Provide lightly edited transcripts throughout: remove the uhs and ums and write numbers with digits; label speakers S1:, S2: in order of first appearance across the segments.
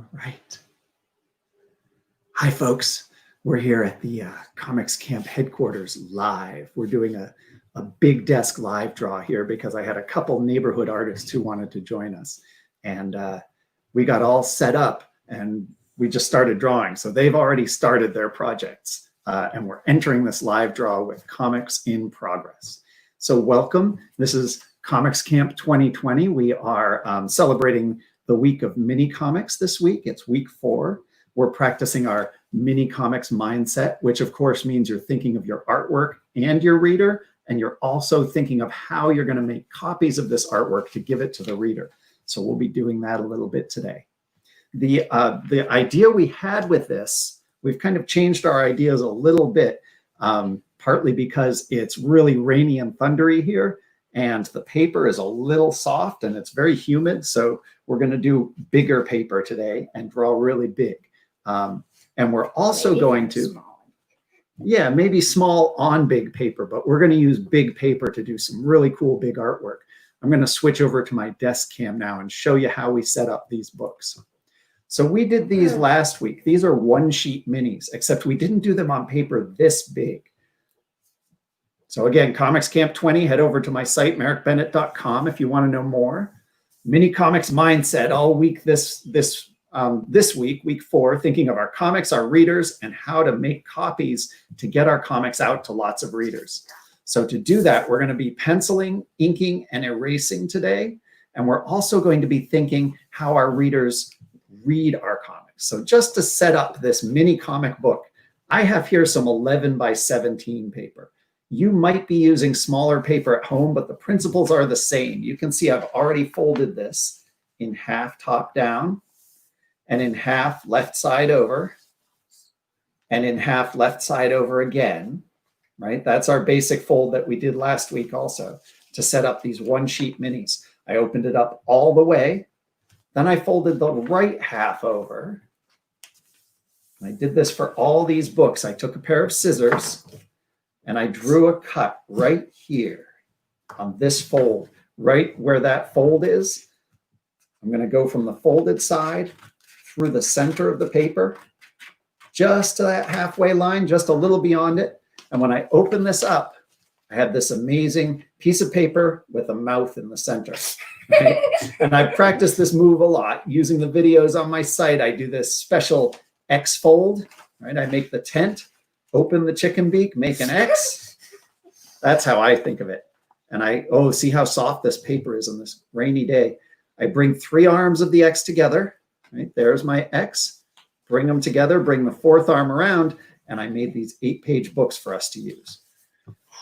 S1: All right. Hi, folks. We're here at the Comics Camp headquarters live. We're doing a big desk live draw here because I had a couple neighborhood artists who wanted to join us. And we got all set up and we just started drawing. So they've already started their projects. And we're entering this live draw with Comics in Progress. So welcome. This is Comics Camp 2020. We are celebrating the week of mini comics this week. It's week 4. We're practicing our mini comics mindset, which of course means you're thinking of your artwork and your reader, and you're also thinking of how you're going to make copies of this artwork to give it to the reader. So we'll be doing that a little bit today. The idea we had with this, we've kind of changed our ideas a little bit, partly because it's really rainy and thundery here, and the paper is a little soft and it's very humid. So we're going to do bigger paper today and draw really big. And we're also going to, yeah, maybe small on big paper, but we're going to use big paper to do some really cool big artwork. I'm going to switch over to my desk cam now and show you how we set up these books. So we did these last week. These are one-sheet minis, except we didn't do them on paper this big. So again, Comics Camp 20, head over to my site, merrickbennett.com, if you want to know more. Mini Comics Mindset all week this week, week 4, thinking of our comics, our readers, and how to make copies to get our comics out to lots of readers. So to do that, we're going to be penciling, inking, and erasing today. And we're also going to be thinking how our readers read our comics. So just to set up this mini comic book, I have here some 11 by 17 paper. You might be using smaller paper at home, but the principles are the same. You can see I've already folded this in half top down, and in half left side over, and in half left side over again, right? That's our basic fold that we did last week also to set up these one-sheet minis. I opened it up all the way. Then I folded the right half over. I did this for all these books. I took a pair of scissors and I drew a cut right here on this fold, right where that fold is. I'm going to go from the folded side through the center of the paper, just to that halfway line, just a little beyond it. And when I open this up, I have this amazing piece of paper with a mouth in the center. Right? And I've practiced this move a lot. Using the videos on my site, I do this special X fold, right? I make the tent, open the chicken beak, make an X. That's how I think of it. And see how soft this paper is on this rainy day. I bring 3 arms of the X together. Right, there's my X. Bring them together, bring the 4th arm around, and I made these 8-page books for us to use.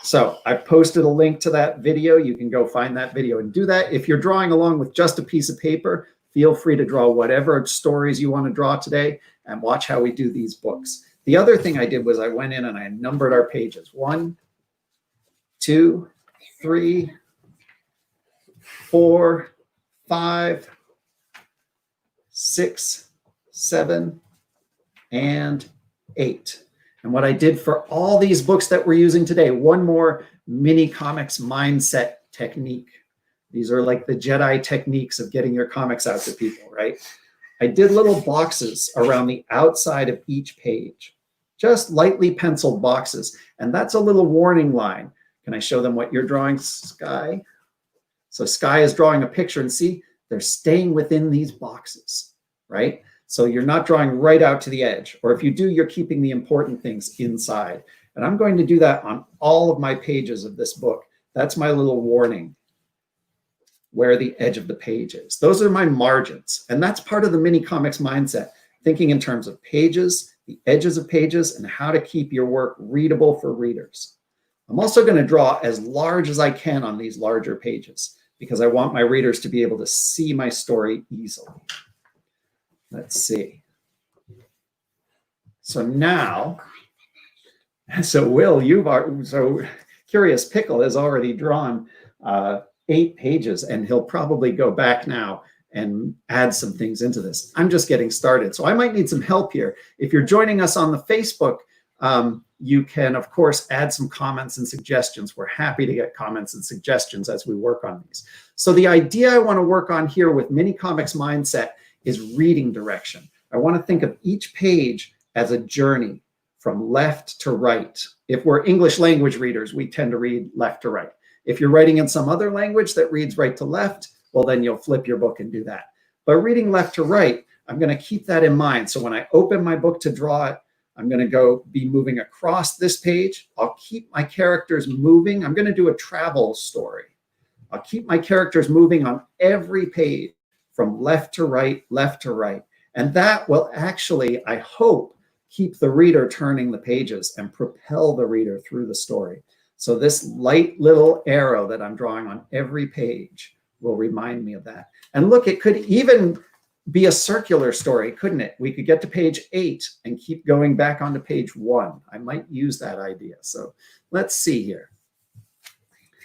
S1: So I posted a link to that video. You can go find that video and do that. If you're drawing along with just a piece of paper, feel free to draw whatever stories you want to draw today and watch how we do these books. The other thing I did was I went in and I numbered our pages. 1, 2, 3, 4, 5, 6, 7, and 8. And what I did for all these books that we're using today, one more mini comics mindset technique. These are like the Jedi techniques of getting your comics out to people, right? I did little boxes around the outside of each page, just lightly penciled boxes. And that's a little warning line. Can I show them what you're drawing, Sky? So Sky is drawing a picture, and see, they're staying within these boxes, right? So you're not drawing right out to the edge, or if you do, you're keeping the important things inside. And I'm going to do that on all of my pages of this book. That's my little warning, where the edge of the page is. Those are my margins. And that's part of the mini comics mindset, thinking in terms of pages, the edges of pages, and how to keep your work readable for readers. I'm also going to draw as large as I can on these larger pages because I want my readers to be able to see my story easily. Let's see. So now, so Curious Pickle has already drawn 8 pages, and he'll probably go back now and add some things into this. I'm just getting started, so I might need some help here. If you're joining us on the Facebook, you can, of course, add some comments and suggestions. We're happy to get comments and suggestions as we work on these. So the idea I want to work on here with Mini Comics Mindset is reading direction. I want to think of each page as a journey from left to right. If we're English language readers, we tend to read left to right. If you're writing in some other language that reads right to left, well, then you'll flip your book and do that. But reading left to right, I'm going to keep that in mind. So when I open my book to draw it, I'm going to be moving across this page. I'll keep my characters moving. I'm going to do a travel story. I'll keep my characters moving on every page from left to right, left to right. And that will actually, I hope, keep the reader turning the pages and propel the reader through the story. So this light little arrow that I'm drawing on every page will remind me of that. And look, it could even be a circular story, couldn't it? We could get to page 8 and keep going back onto page 1. I might use that idea. So let's see here.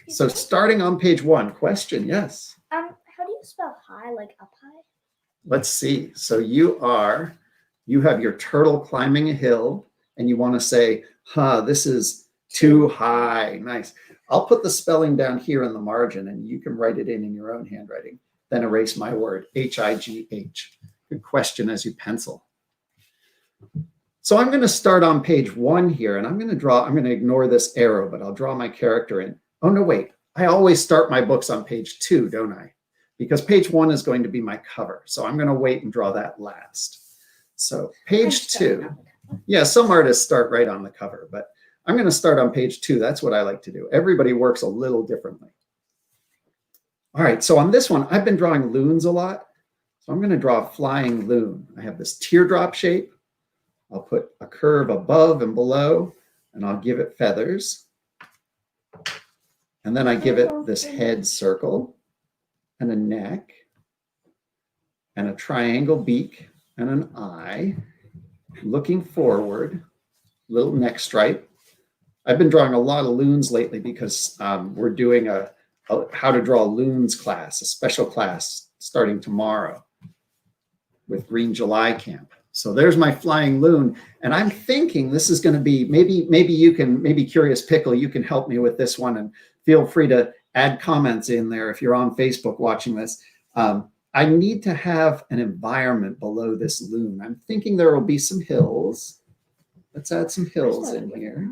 S1: So starting on page 1, question, yes?
S2: How do you spell high, like up high?
S1: Let's see. So you have your turtle climbing a hill, and you want to say, this is too high. Nice. I'll put the spelling down here in the margin, and you can write it in your own handwriting. Then erase my word, H-I-G-H. Good question as you pencil. So I'm going to start on page 1 here, and I'm going to ignore this arrow, but I'll draw my character in. Oh, no, wait. I always start my books on page 2, don't I? Because page 1 is going to be my cover. So I'm going to wait and draw that last. So page 2. Yeah, some artists start right on the cover, but I'm going to start on page 2. That's what I like to do. Everybody works a little differently. All right, so on this one, I've been drawing loons a lot. So I'm going to draw a flying loon. I have this teardrop shape. I'll put a curve above and below, and I'll give it feathers. And then I give it this head circle and a neck and a triangle beak and an eye. Looking forward, little neck stripe. I've been drawing a lot of loons lately because we're doing a how to draw loons class, a special class starting tomorrow with Green July Camp. So there's my flying loon. And I'm thinking this is going to be, maybe Curious Pickle, you can help me with this one, and feel free to add comments in there if you're on Facebook watching this. I need to have an environment below this loon. I'm thinking there will be some hills. Let's add some hills in here.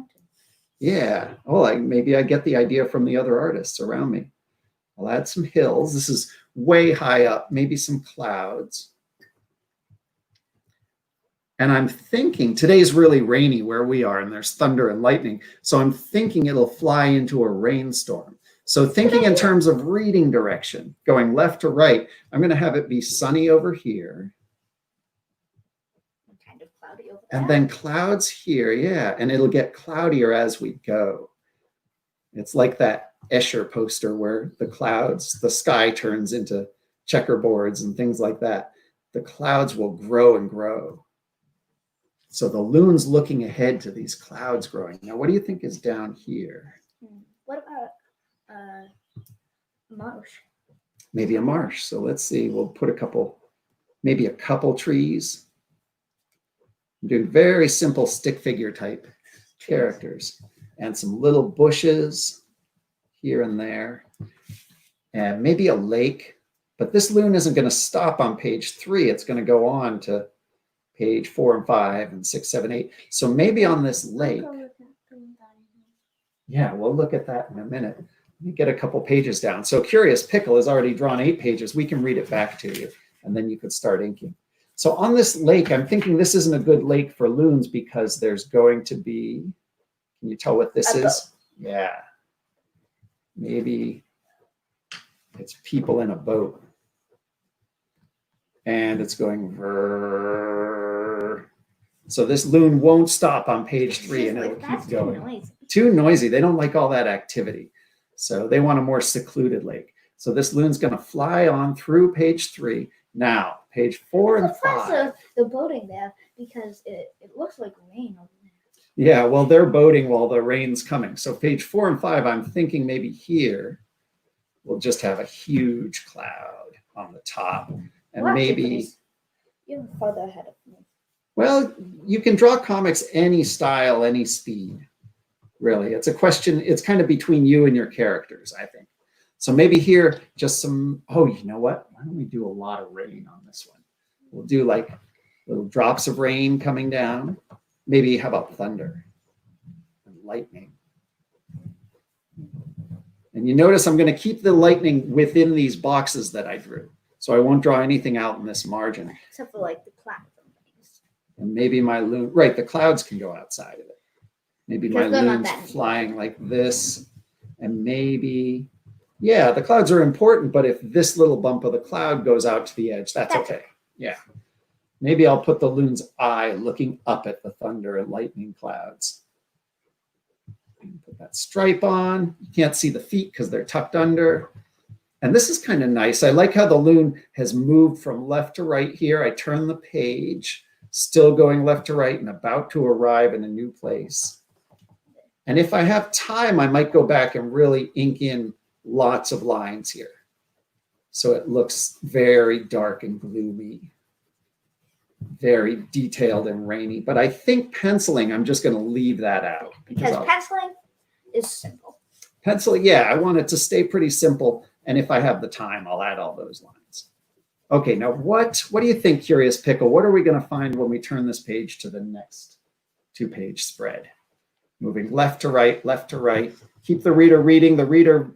S1: Yeah. Oh, maybe I get the idea from the other artists around me. I'll add some hills. This is way high up, maybe some clouds. And I'm thinking today's really rainy where we are, and there's thunder and lightning. So I'm thinking it'll fly into a rainstorm. So thinking in terms of reading direction, going left to right, I'm going to have it be sunny over here.
S2: Kind of cloudy over there.
S1: And then clouds here, yeah. And it'll get cloudier as we go. It's like that Escher poster where the clouds, the sky turns into checkerboards and things like that. The clouds will grow and grow. So the loon's looking ahead to these clouds growing. Now, what do you think is down here?
S2: What about marsh?
S1: Maybe a marsh. So let's see. We'll put maybe a couple trees. I'm doing very simple stick figure type characters, and some little bushes here and there, and maybe a lake. But this loon isn't going to stop on page 3. It's going to go on to page 4 and 5 and 6, 7, 8. So maybe on this lake. Yeah, we'll look at that in a minute. Let me get a couple pages down. So Curious Pickle has already drawn 8 pages. We can read it back to you, and then you could start inking. So on this lake, I'm thinking this isn't a good lake for loons because there's going to be, can you tell what this is? Yeah. Maybe it's people in a boat. And it's going vrrr. So this loon won't stop on page 3, and it'll keep going. Too noisy. They don't like all that activity. So they want a more secluded lake. So this loon's going to fly on through page 3. Now, page 4 and 5.
S2: The boating there, because it looks like rain over there.
S1: Yeah, well, they're boating while the rain's coming. So page 4 and 5, I'm thinking maybe here we'll just have a huge cloud on the top. And maybe
S2: you're farther ahead of me.
S1: Well, you can draw comics any style, any speed. Really, it's a question. It's kind of between you and your characters, I think. So maybe here, just some. Oh, you know what? Why don't we do a lot of rain on this one? We'll do like little drops of rain coming down. Maybe how about thunder and lightning? And you notice I'm going to keep the lightning within these boxes that I drew. So I won't draw anything out in this margin.
S2: Except for like the clouds and things.
S1: And maybe my loon, right, the clouds can go outside of it. Maybe my loon's flying like this. And maybe, yeah, the clouds are important, but if this little bump of the cloud goes out to the edge, that's okay. Yeah. Maybe I'll put the loon's eye looking up at the thunder and lightning clouds. Put that stripe on. You can't see the feet because they're tucked under. And this is kind of nice. I like how the loon has moved from left to right here. I turn the page, still going left to right and about to arrive in a new place. And if I have time, I might go back and really ink in lots of lines here. So it looks very dark and gloomy, very detailed and rainy. But I think penciling, I'm just going to leave that out.
S2: Because penciling is simple.
S1: Penciling, yeah, I want it to stay pretty simple. And if I have the time, I'll add all those lines. Okay, now what do you think, Curious Pickle? What are we going to find when we turn this page to the next 2-page spread? Moving left to right, left to right. Keep the reader reading. The reader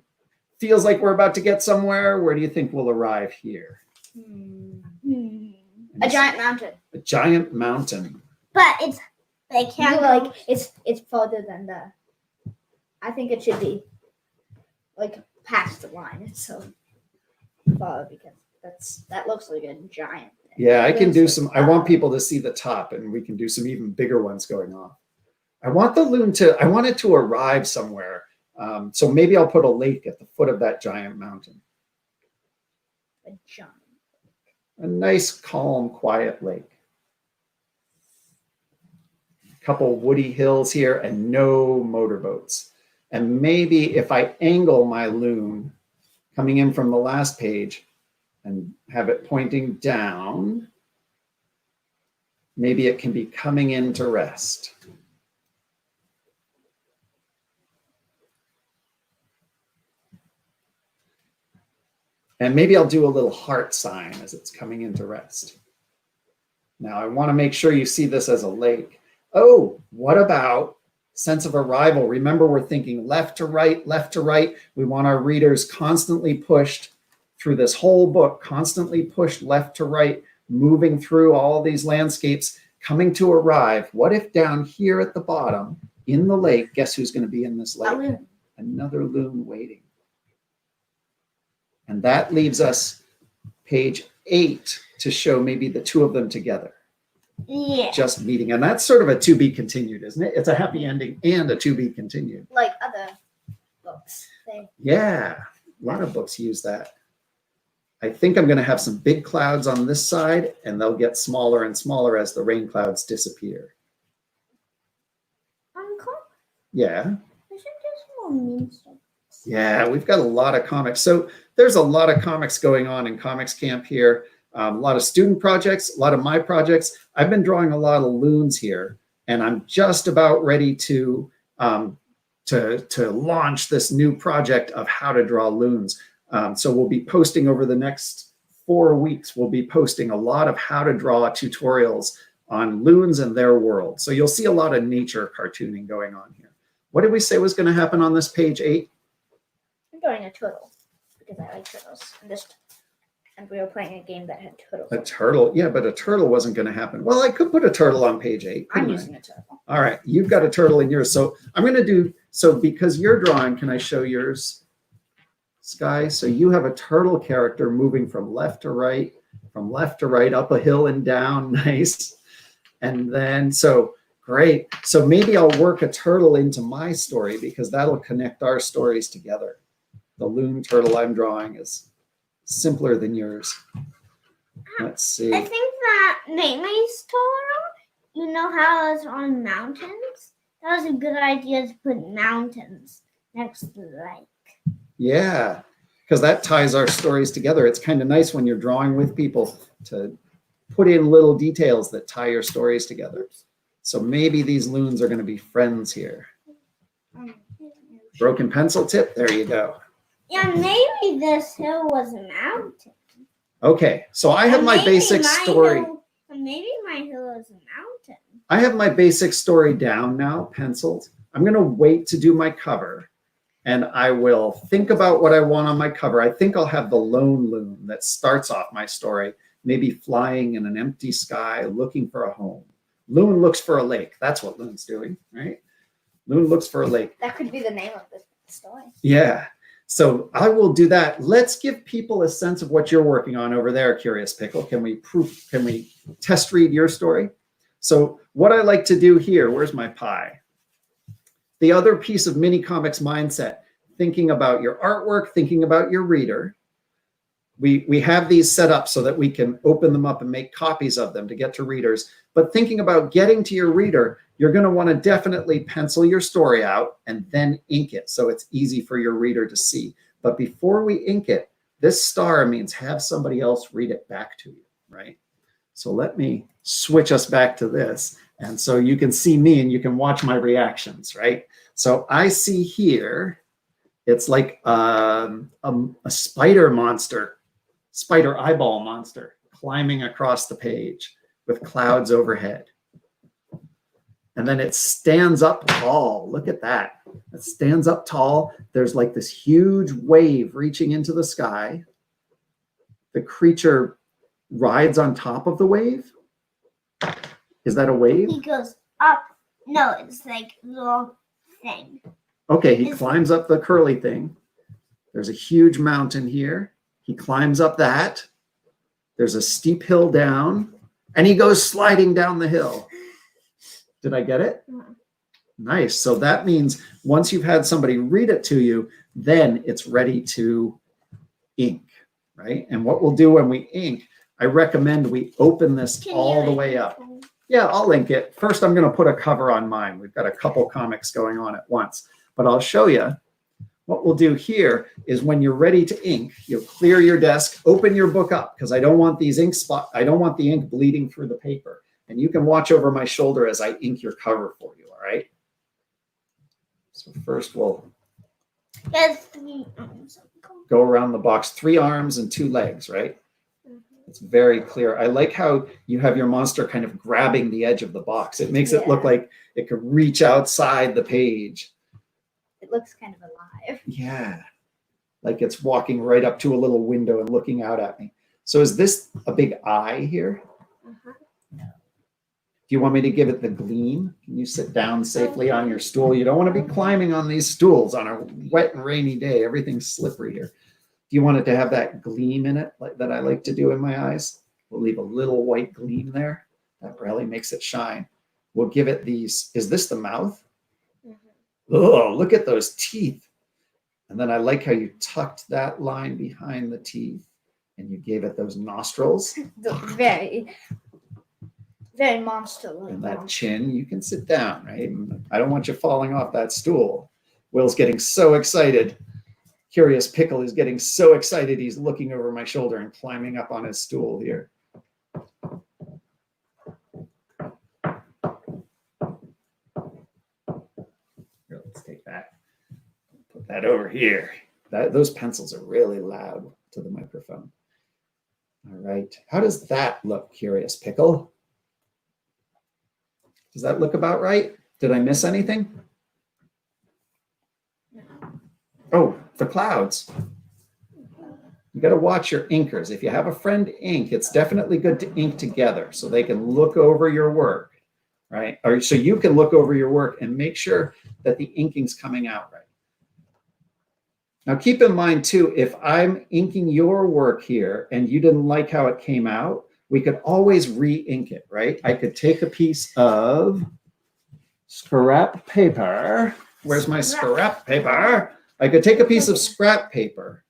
S1: feels like we're about to get somewhere. Where do you think we'll arrive here?
S2: A giant mountain.
S1: A giant mountain.
S2: But they can't like it's farther than the. I think it should be like past the line. It's so far because that looks like a giant thing.
S1: Yeah, I can do some. I want people to see the top, and we can do some even bigger ones going on. I want the loon I want it to arrive somewhere. So maybe I'll put a lake at the foot of that giant mountain.
S2: A giant.
S1: A nice, calm, quiet lake. A couple woody hills here and no motorboats. And maybe if I angle my loon coming in from the last page and have it pointing down, maybe it can be coming in to rest. And maybe I'll do a little heart sign as it's coming into rest. Now I want to make sure you see this as a lake. Oh, what about sense of arrival? Remember, we're thinking left to right, left to right. We want our readers constantly pushed through this whole book, constantly pushed left to right, moving through all these landscapes, coming to arrive. What if down here at the bottom in the lake, guess who's going to be in this lake?
S2: A loon.
S1: Another loon waiting. And that leaves us page 8 to show maybe the two of them together.
S2: Yeah.
S1: Just meeting. And that's sort of a to be continued, isn't it? It's a happy ending and a to be continued.
S2: Like other books.
S1: Yeah, a lot of books use that. I think I'm going to have some big clouds on this side, and they'll get smaller and smaller as the rain clouds disappear.
S2: Uncle?
S1: Yeah.
S2: Isn't there more mean stuff?
S1: Yeah, we've got a lot of comics. So there's a lot of comics going on in Comics Camp here. A lot of student projects, a lot of my projects. I've been drawing a lot of loons here, and I'm just about ready to launch this new project of how to draw loons. So we'll be posting over the next 4 weeks. We'll be posting a lot of how to draw tutorials on loons and their world. So you'll see a lot of nature cartooning going on here. What did we say was going to happen on this page 8?
S2: I'm drawing a turtle because I like turtles. And we were playing a game that had turtles.
S1: A turtle, yeah, but a turtle wasn't going to happen. Well, I could put a turtle on page 8.
S2: I'm using a turtle.
S1: All right, you've got a turtle in yours. So I'm going to do, so because you're drawing, can I show yours, Sky? So you have a turtle character moving from left to right, up a hill and down. Nice. And then, so great. So maybe I'll work a turtle into my story because that'll connect our stories together. The loon turtle I'm drawing is simpler than yours. Let's see.
S2: I think that Maymay's turtle, you know how it's on mountains? That was a good idea to put mountains next to the lake.
S1: Yeah, because that ties our stories together. It's kind of nice when you're drawing with people to put in little details that tie your stories together. So maybe these loons are going to be friends here. Broken pencil tip, there you go.
S2: Yeah, maybe this hill was a mountain.
S1: Okay, so I have my basic story.
S2: Maybe my hill is a mountain.
S1: I have my basic story down now, penciled. I'm going to wait to do my cover, and I will think about what I want on my cover. I think I'll have the lone loon that starts off my story, maybe flying in an empty sky, looking for a home. Loon looks for a lake. That's what Loon's doing, right? Loon looks for a lake.
S2: That could be the name of the story.
S1: Yeah. So I will do that. Let's give people a sense of what you're working on over there, Curious Pickle. Can we test read your story? So what I like to do here, where's my pie? The other piece of mini comics mindset, thinking about your artwork, thinking about your reader. We have these set up so that we can open them up and make copies of them to get to readers. But thinking about getting to your reader, you're going to want to definitely pencil your story out and then ink it so it's easy for your reader to see. But before we ink it, this star means have somebody else read it back to you, right? So let me switch us back to this. And so you can see me and you can watch my reactions, right? So I see here, it's like a spider monster, spider eyeball monster climbing across the page with clouds overhead. And then it stands up tall. Look at that. It stands up tall. There's like this huge wave reaching into the sky. The creature rides on top of the wave. Is that a wave?
S2: He goes up. No, it's like a little thing.
S1: Okay, he climbs up the curly thing. There's a huge mountain here. He climbs up that. There's a steep hill down. And he goes sliding down the hill. Did I get it?
S2: Mm-hmm.
S1: Nice. So that means once you've had somebody read it to you, then it's ready to ink, right? And what we'll do when we ink, I recommend we open this all the way up. Yeah, I'll ink it. First, I'm going to put a cover on mine. We've got a couple comics going on at once, but I'll show you. What we'll do here is when you're ready to ink, you'll clear your desk, open your book up because I don't want these ink I don't want the ink bleeding through the paper. And you can watch over my shoulder as I ink your cover for you, all right? So first we'll go around the box, 3 arms and 2 legs, right? It's very clear. I like how you have your monster kind of grabbing the edge of the box. It makes it look like it could reach outside the page.
S2: It looks kind of alive.
S1: Yeah, like it's walking right up to a little window and looking out at me. So is this a big eye here?
S2: Uh-huh.
S1: Do you want me to give it the gleam? Can you sit down safely on your stool? You don't want to be climbing on these stools on a wet and rainy day. Everything's slippery here. Do you want it to have that gleam in it that I like to do in my eyes? We'll leave a little white gleam there. That really makes it shine. We'll give it these. Is this the mouth? Mm-hmm. Oh, look at those teeth. And then I like how you tucked that line behind the teeth and you gave it those nostrils.
S2: Very monster-like.
S1: And that chin, you can sit down, right? I don't want you falling off that stool. Will's getting so excited. Curious Pickle is getting so excited he's looking over my shoulder and climbing up on his stool here. Here, let's take that. Put that over here. Those pencils are really loud to the microphone. All right. How does that look, Curious Pickle? Does that look about right? Did I miss anything? Oh, the clouds. You got to watch your inkers. If you have a friend ink, it's definitely good to ink together so they can look over your work, right? Or so you can look over your work and make sure that the inking's coming out right. Now keep in mind too, if I'm inking your work here and you didn't like how it came out, we could always re-ink it, right? I could take a piece of scrap paper. Where's my scrap paper? I could take a piece of scrap paper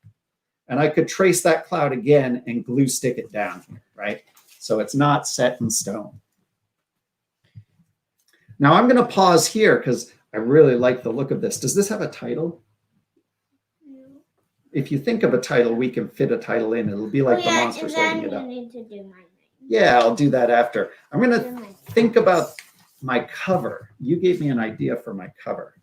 S1: and I could trace that cloud again and glue stick it down here, right? So it's not set in stone. Now I'm going to pause here because I really like the look of this. Does this have a title? If you think of a title, we can fit a title in. It'll be like the monster's holding it up.
S2: Need to do my name.
S1: Yeah, I'll do that after. I'm going to think about my cover. You gave me an idea for my cover.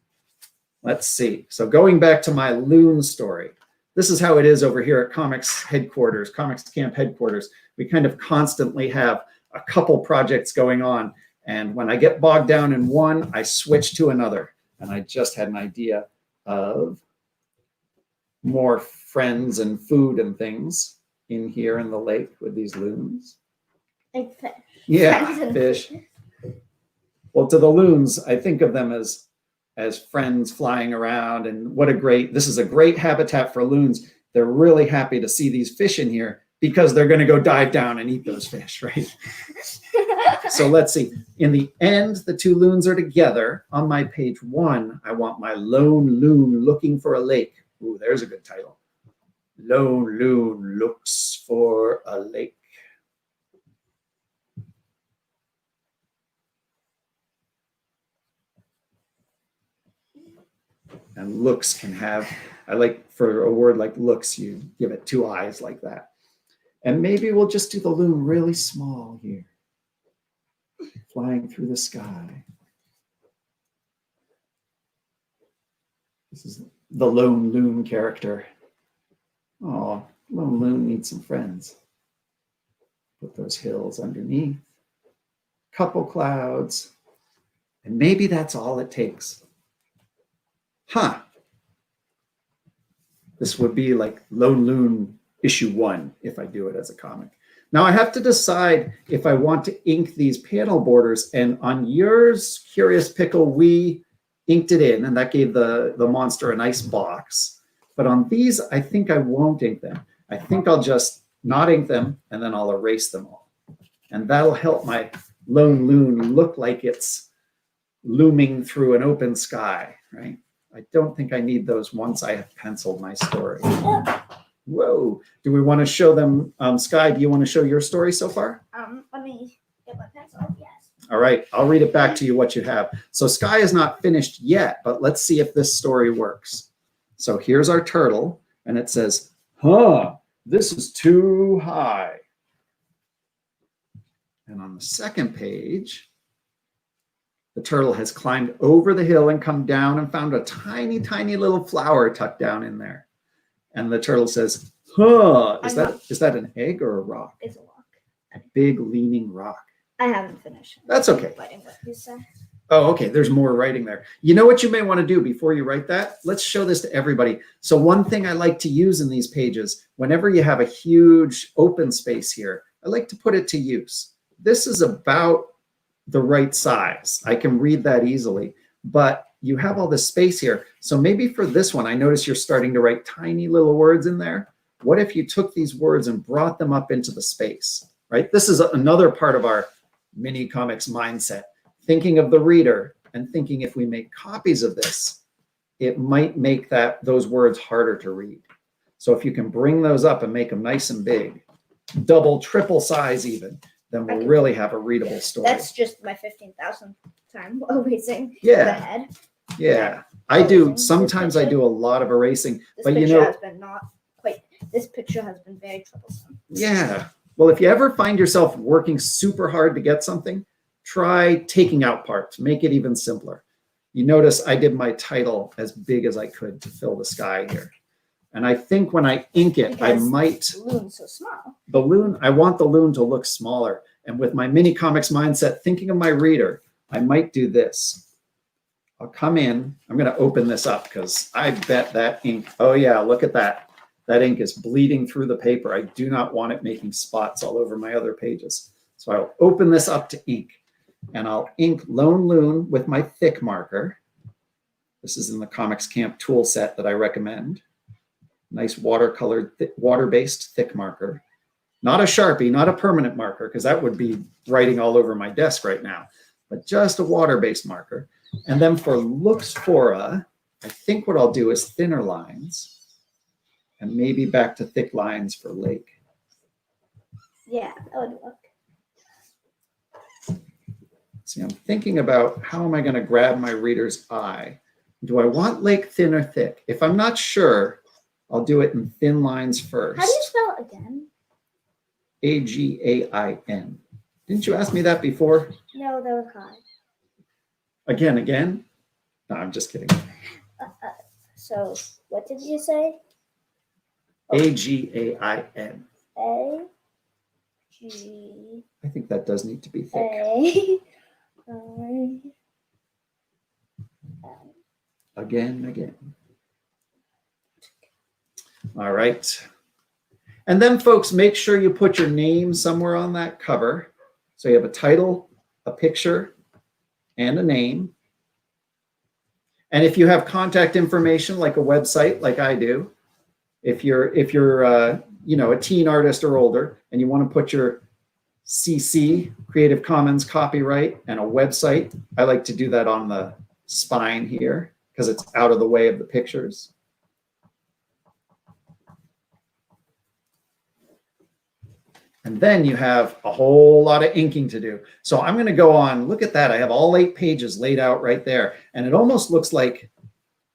S1: Let's see. So going back to my Loon story, this is how it is over here at Comics headquarters, Comics Camp headquarters. We kind of constantly have a couple projects going on. And when I get bogged down in one, I switch to another. And I just had an idea of more friends and food and things in here in the lake with these loons.
S2: Like fish.
S1: Yeah, fish. Well, to the loons, I think of them as friends flying around, and this is a great habitat for loons. They're really happy to see these fish in here because they're going to go dive down and eat those fish, right? So let's see. In the end, the two loons are together. On my page 1, I want my lone loon looking for a lake. Ooh, there's a good title. Lone loon looks for a lake. And looks can have, I like for a word like looks, you give it 2 eyes like that. And maybe we'll just do the loon really small here, flying through the sky. This is the lone loon character. Oh, lone loon needs some friends. Put those hills underneath, couple clouds, and maybe that's all it takes. Huh. This would be like Lone Loon issue 1 if I do it as a comic. Now I have to decide if I want to ink these panel borders, and on yours, Curious Pickle, we inked it in, and that gave the monster a nice box. But on these, I think I won't ink them. I think I'll just not ink them, and then I'll erase them all. And that'll help my Lone Loon look like it's looming through an open sky, right? I don't think I need those once I have penciled my story. Whoa. Do we want to show them, Sky, do you want to show your story so far?
S2: Let me get my pencil. Yes.
S1: All right. I'll read it back to you what you have. So Sky is not finished yet, but let's see if this story works. So here's our turtle, and it says, huh, this is too high. And on the second page, the turtle has climbed over the hill and come down and found a tiny, tiny little flower tucked down in there. And the turtle says, huh, is that an egg or a rock?
S2: It's a rock.
S1: A big leaning rock.
S2: I haven't finished.
S1: That's okay.
S2: Writing what you said.
S1: Oh, okay. There's more writing there. You know what you may want to do before you write that? Let's show this to everybody. So one thing I like to use in these pages, whenever you have a huge open space here, I like to put it to use. This is about the right size. I can read that easily, but you have all this space here. So maybe for this one, I notice you're starting to write tiny little words in there. What if you took these words and brought them up into the space, right? This is another part of our mini comics mindset, thinking of the reader and thinking if we make copies of this, it might make those words harder to read. So if you can bring those up and make them nice and big, double, triple size even, then we'll really have a readable story.
S2: That's just my 15,000th time erasing the
S1: Yeah.
S2: head.
S1: Yeah. I do. Sometimes I do a lot of erasing,
S2: This
S1: but you
S2: picture
S1: know,
S2: has been not quite. This picture has been very troublesome.
S1: yeah. Well, if you ever find yourself working super hard to get something, try taking out parts, make it even simpler. You notice I did my title as big as I could to fill the sky here. And I think when I ink it, I might.
S2: The loon's so small.
S1: The loon, I want the loon to look smaller. And with my mini comics mindset, thinking of my reader, I might do this. I'll come in. I'm going to open this up because I bet that ink. Oh, yeah, look at that. That ink is bleeding through the paper. I do not want it making spots all over my other pages. So I'll open this up to ink. And I'll ink Lone Loon with my thick marker. This is in the Comics Camp tool set that I recommend. Nice watercolored, water-based thick marker. Not a Sharpie, not a permanent marker, because that would be writing all over my desk right now, but just a water-based marker. And then for looks for I think what I'll do is thinner lines and maybe back to thick lines for lake.
S2: Yeah, that would work.
S1: See, I'm thinking about how am I going to grab my reader's eye? Do I want lake thin or thick? If I'm not sure, I'll do it in thin lines first.
S2: How do you spell it again?
S1: A-G-A-I-N. Didn't you ask me that before?
S2: No, that was hard.
S1: Again? No, I'm just kidding.
S2: So, what did you say?
S1: A-G-A-I-N.
S2: A-G.
S1: I think that does need to be thick.
S2: A-I-N.
S1: Again. All right. And then, folks, make sure you put your name somewhere on that cover. So you have a title, a picture, and a name. And if you have contact information like a website, like I do, if you're a teen artist or older, and you want to put your CC, Creative Commons copyright, and a website, I like to do that on the spine here because it's out of the way of the pictures. And then you have a whole lot of inking to do. So I'm going to go on, look at that. I have all 8 pages laid out right there. And it almost looks like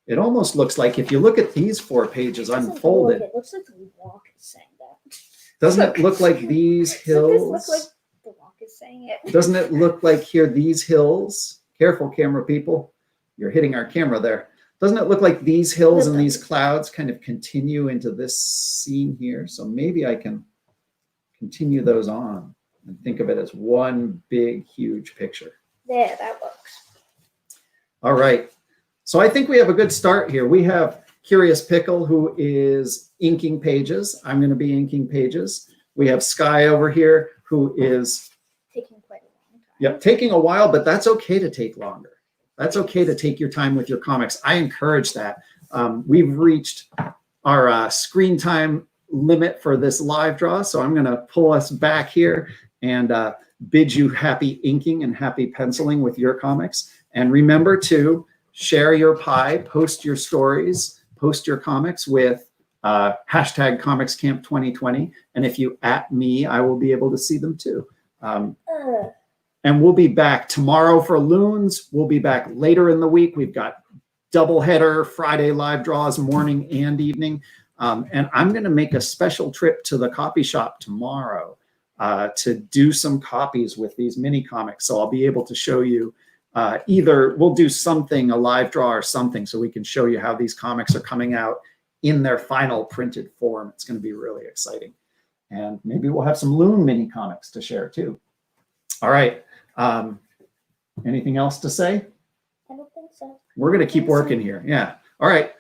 S1: if you look at these 4 pages unfolded.
S2: It looks like the walk is saying that.
S1: Doesn't it look like these hills?
S2: Does this look like the walk is saying it?
S1: Doesn't it look like here, these hills? Careful, camera people. You're hitting our camera there. Doesn't it look like these hills and these clouds kind of continue into this scene here? So maybe I can continue those on and think of it as one big, huge picture.
S2: There, that works.
S1: All right. So I think we have a good start here. We have Curious Pickle, who is inking pages. I'm going to be inking pages. We have Sky over here, who is
S2: taking quite a long time.
S1: Yep, taking a while, but that's okay to take longer. That's okay to take your time with your comics. I encourage that. We've reached our screen time limit for this live draw, so I'm going to pull us back here and bid you happy inking and happy penciling with your comics. And remember to share your pie, post your stories, post your comics with hashtag ComicsCamp2020. And if you @ me, I will be able to see them too. And we'll be back tomorrow for Loons. We'll be back later in the week. We've got doubleheader Friday live draws, morning and evening. And I'm going to make a special trip to the copy shop tomorrow to do some copies with these mini comics. So I'll be able to show you either we'll do something, a live draw or something, so we can show you how these comics are coming out in their final printed form. It's going to be really exciting. And maybe we'll have some Loon mini comics to share too. All right. Anything else to say?
S2: I don't think so.
S1: We're going to keep working here. Yeah. All right.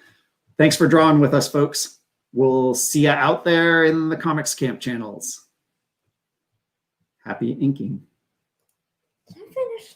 S1: Thanks for drawing with us, folks. We'll see you out there in the Comics Camp channels. Happy inking.
S2: Did I finish?